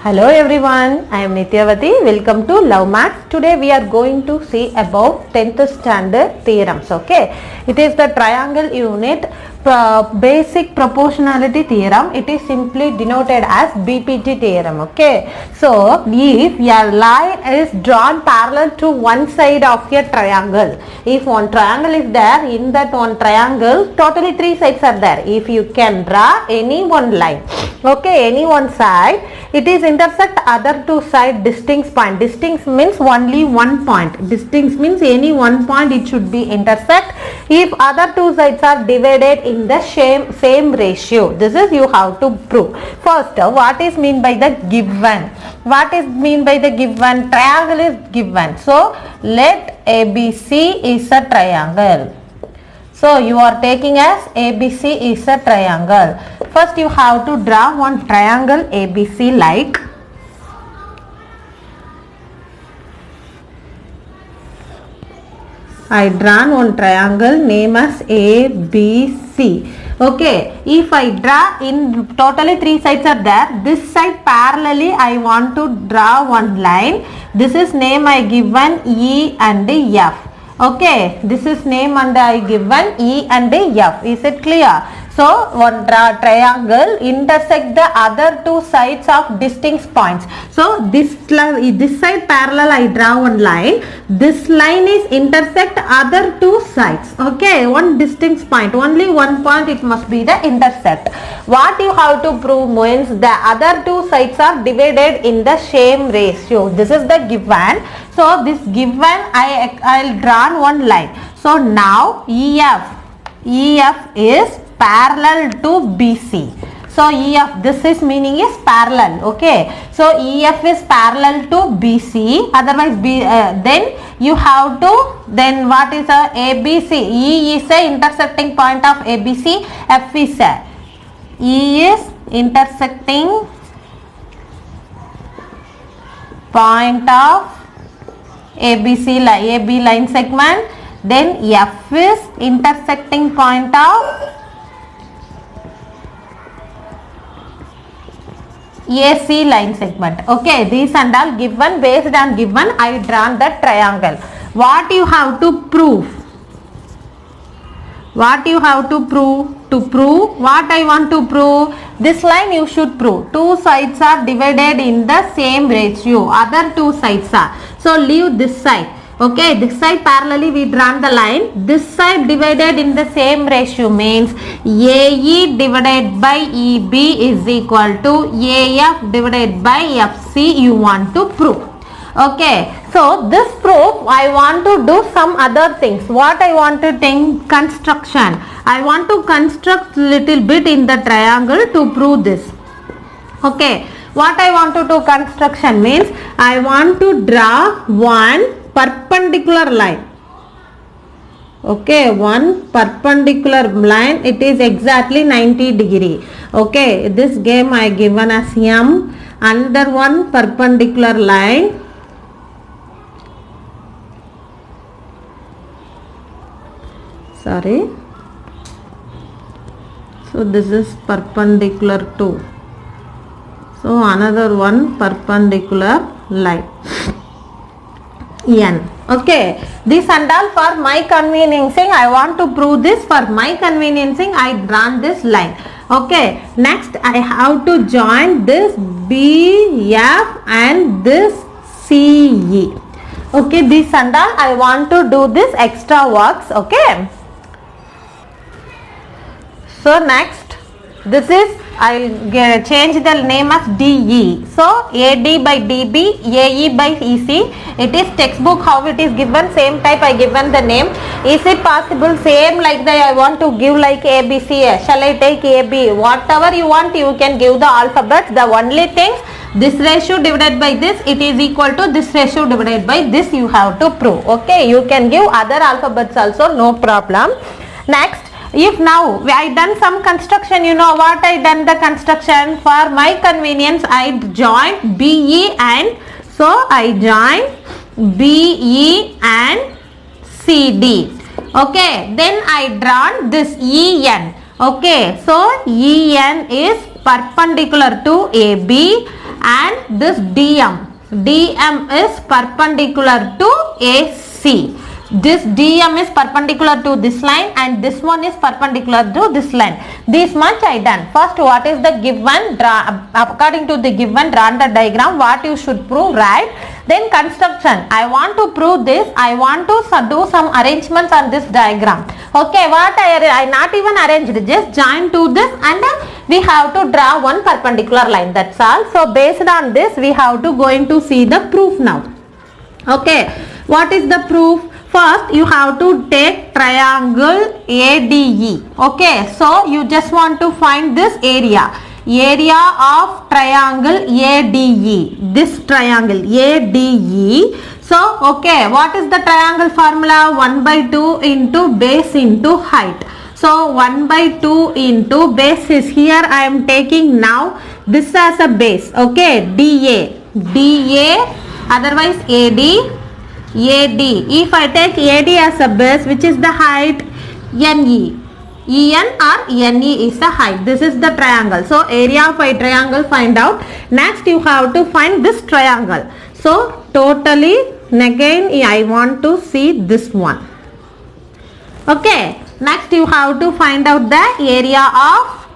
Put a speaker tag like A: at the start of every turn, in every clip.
A: Hello everyone, I am Nityavati. Welcome to Love Maths. Today we are going to see about 10th standard theorems. Okay, it is the triangle unit basic proportionality theorem. It is simply denoted as BPT theorem. Okay, so if a line is drawn parallel to one side of a triangle, if one triangle is there, in that one triangle totally three sides are there. If you can draw any one line, okay, any one side, it is intersect other two side distinct point. Distinct means only one point. Distinct means any one point it should be intersect if other two sides are divided in the same ratio. This is you have to prove. First, what is mean by the given? What is mean by the given? Triangle is given. So let ABC is a triangle. So you are taking as ABC is a triangle. First you have to draw one triangle ABC like I drawn one triangle name as ABC. Okay, if I draw in totally three sides are there, this side parallelly I want to draw one line. This is name I given E and F. Okay, this is name and I given E and F. Is it clear? So one triangle intersect the other two sides of distinct points. So this side parallel I draw one line. This line is intersect other two sides. Okay, one distinct point. Only one point it must be the intersect. What you have to prove means the other two sides are divided in the same ratio. This is the given. So this given I'll draw one line. So now EF is parallel to BC. So EF, this is meaning is parallel. Okay, so EF is parallel to BC. Otherwise then you have to, then what is a ABC? E is a intersecting point of ABC. F is a, E is intersecting point of ABC line, AB line segment. Then F is intersecting point of AC line segment. Okay, these and all given, based on given I drawn the triangle. What you have to prove? What you have to prove? To prove what I want to prove, this line you should prove. Two sides are divided in the same ratio. Other two sides are. So leave this side. Okay, this side parallelly we drawn the line. This side divided in the same ratio means AE divided by EB is equal to AF divided by FC you want to prove. Okay, so this proof I want to do some other things. What I want to think? Construction. I want to construct little bit in the triangle to prove this. Okay, what I want to do construction means I want to draw one perpendicular line. Okay, one perpendicular line, it is exactly 90 degree. Okay, this game I given as M. Under one perpendicular line, sorry, so this is perpendicular to, so another one perpendicular line N. Okay, this and all for my conveniencing I want to prove this. For my conveniencing I drawn this line. Okay, next I have to join this BF and this CE. Okay, this and all I want to do this extra works. Okay, so next this is I'll change the name as DE. So AD by DB, AE by EC. It is textbook how it is given, same type I given the name. Is it possible same like that I want to give like ABC? Shall I take AB? Whatever you want you can give the alphabet. The only thing, this ratio divided by this, it is equal to this ratio divided by this you have to prove. Okay, you can give other alphabets also, no problem. Next, if now I done some construction, you know what I done the construction? For my convenience I joined BE and so I join BE and CD. Okay, then I drawn this EN. Okay, so EN is perpendicular to AB and this DM. DM is perpendicular to AC. This DM is perpendicular to this line and this one is perpendicular to this line. This much I done. First, what is the given, according to the given drawn the diagram, what you should prove, right? Then construction. I want to prove this. I want to do some arrangements on this diagram. Okay, what I not even arranged, just join to this and we have to draw one perpendicular line. That's all. So based on this, we have to going to see the proof now. Okay, what is the proof? First, you have to take triangle ADE. Okay, so you just want to find this area. Area of triangle ADE. This triangle ADE. So, okay, what is the triangle formula? 1 by 2 into base into height. So, 1 by 2 into base is here. I am taking now this as a base. Okay, DA. DA, otherwise AD. AD. If I take AD as a base, which is the height? NE. EN or NE is the height. This is the triangle. So area of a triangle find out. Next you have to find this triangle. So totally again I want to see this one. Okay. Next you have to find out the area of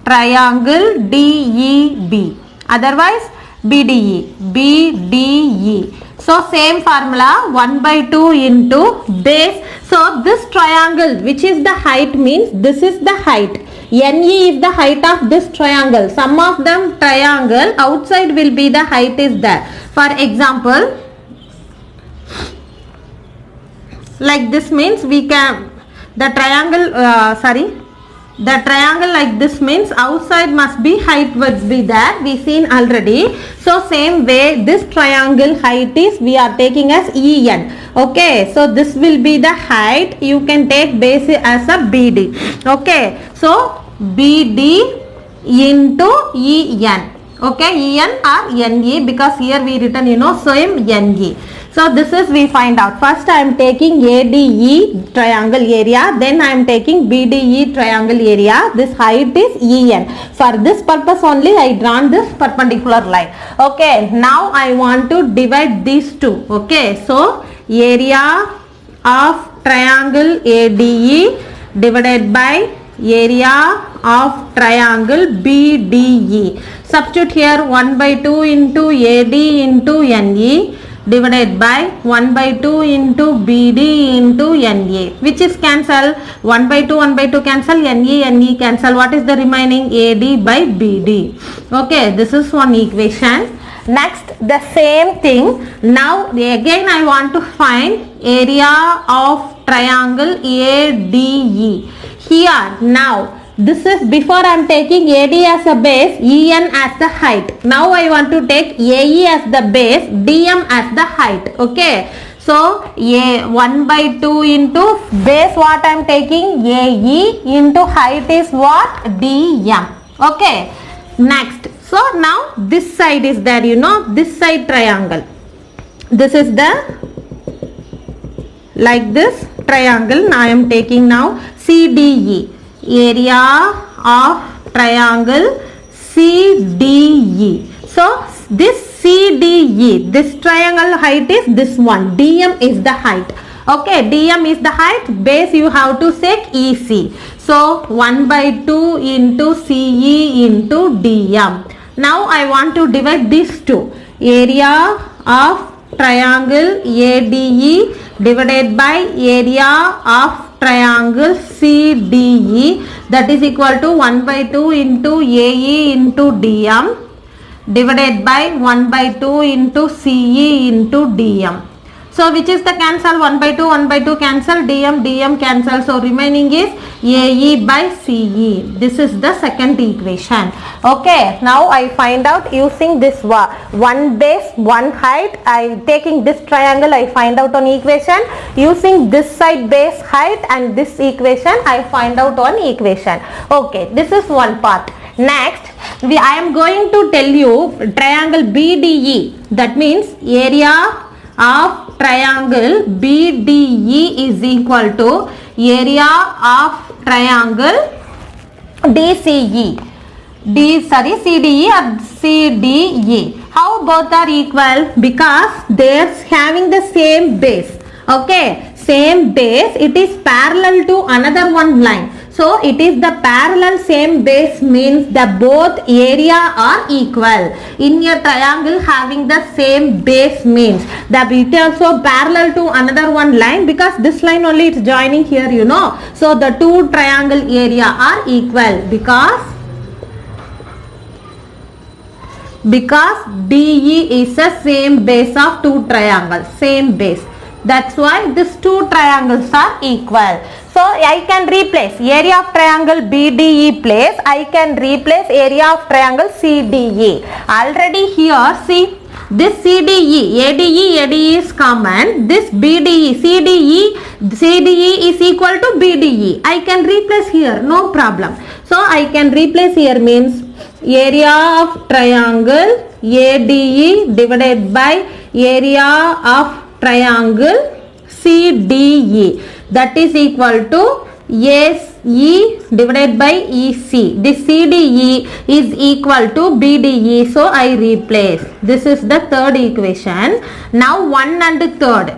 A: triangle DEB. Otherwise BDE. BDE. So same formula, 1 by 2 into base. So this triangle, which is the height, means this is the height. NE is the height of this triangle. Some of them triangle outside will be the height is there. For example, like this means we can, the triangle, the triangle like this means outside must be height would be there. We seen already. So same way this triangle height is we are taking as EN. Okay. So this will be the height. You can take base as a BD. Okay. So BD into EN. Okay. EN or NE because here we written same NE. So this is we find out. First I am taking ADE triangle area. Then I am taking BDE triangle area. This height is EN. For this purpose only I drawn this perpendicular line. Okay. Now I want to divide these two. Okay. So area of triangle ADE divided by area of triangle BDE. Substitute here 1 by 2 into AD into NE divided by 1 by 2 into BD into NA, which is cancel. 1 by 2 cancel, NE cancel. What is the remaining? AD by BD. Okay, this is one equation. Next, the same thing. Now again I want to find area of triangle ADE. Here now this is before I am taking AD as a base, EN as the height. Now I want to take AE as the base, DM as the height. Okay. So A 1 by 2 into base what I am taking? AE into height is what? DM. Okay. Next. So now this side is there, this side triangle. This is the like this triangle. Now I am taking now CDE. Area of triangle CDE. So this CDE, this triangle height is this one. DM is the height. Okay, DM is the height. Base you have to take EC. So 1 by 2 into CE into DM. Now I want to divide these two. Area of triangle ADE divided by area of triangle CDE, that is equal to 1 by 2 into AE into DM divided by 1 by 2 into CE into DM. So which is the cancel? 1 by 2 cancel, DM cancel. So remaining is AE by CE. This is the second equation. Okay, now I find out using this one base, one height. I taking this triangle, I find out on equation. Using this side base height and this equation, I find out on equation. Okay, this is one part. Next, I am going to tell you triangle BDE. That means area of triangle BDE is equal to area of triangle DCE. CDE or CDE. How both are equal? Because they are having the same base. Okay, same base. It is parallel to another one line. So it is the parallel same base means the both area are equal. In a triangle having the same base means that it also parallel to another one line, because this line only is joining here, you know. So the two triangle area are equal because DE is the same base of two triangles, same base. That's why these two triangles are equal. So I can replace area of triangle BDE place, I can replace area of triangle CDE. Already here, see, this CDE, ADE is common, this BDE, CDE is equal to BDE. I can replace here, no problem. So I can replace here means area of triangle ADE divided by area of triangle CDE, that is equal to AE divided by EC. This CDE is equal to BDE, so I replace. This is the third equation. Now 1 and third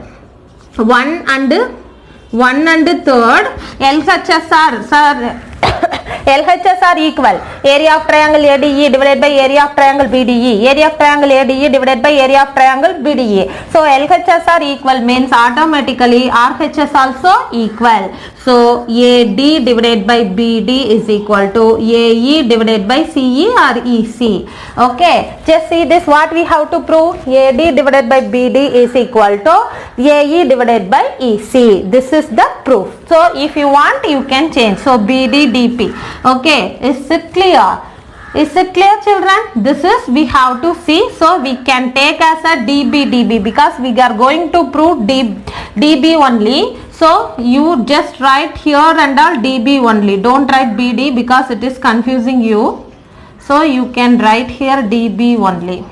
A: LHS are equal. Area of triangle ADE divided by area of triangle BDE. Area of triangle ADE divided by area of triangle BDE. So LHS are equal means automatically RHS also equal. So AD divided by BD is equal to AE divided by CE or EC. Okay, just see this, what we have to prove. AD divided by BD is equal to AE divided by EC. This is the proof. So if you want, you can change. So BD DP. Okay, is it clear? Is it clear, children? This is we have to see. So we can take as a DB because we are going to prove DB only. So you just write here and all DB only. Don't write BD because it is confusing you. So you can write here DB only.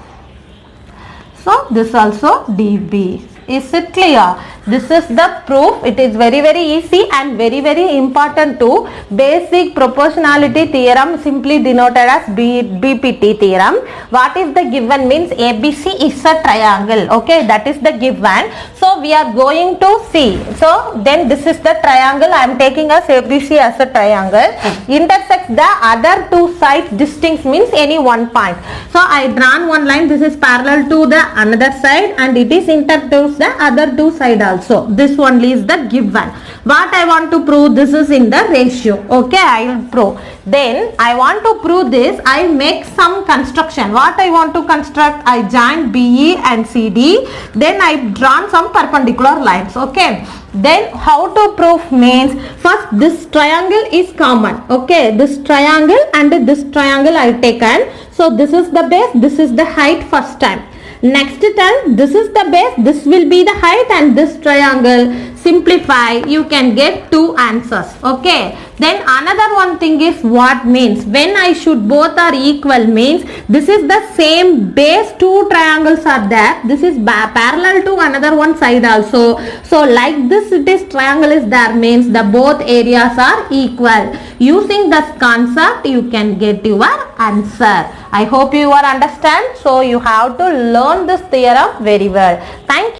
A: So this also DB. Is it clear? This is the proof. It is very easy and very important too. Basic proportionality theorem, simply denoted as BPT theorem. What is the given means ABC is a triangle. Okay, that is the given. So we are going to see. So then this is the triangle. I am taking as ABC as a triangle. Intersects the other two sides distinct means any one point. So I drawn one line. This is parallel to the another side and it is intersects the other two side also. This only is the given. What I want to prove, this is in the ratio. Okay, I will prove. Then I want to prove this. I make some construction. What I want to construct, I join BE and CD. Then I drawn some perpendicular lines. Okay. Then how to prove means, first this triangle is common. Okay, this triangle and this triangle I taken. So this is the base, this is the height first time. Next time, this is the base, this will be the height and this triangle. Simplify, you can get two answers. Okay. Then another one thing is what means when I should both are equal means this is the same base, two triangles are there. This is parallel to another one side also. So like this it is triangle is there means the both areas are equal. Using this concept you can get your answer. I hope you are understand. So you have to learn this theorem very well. Thank you.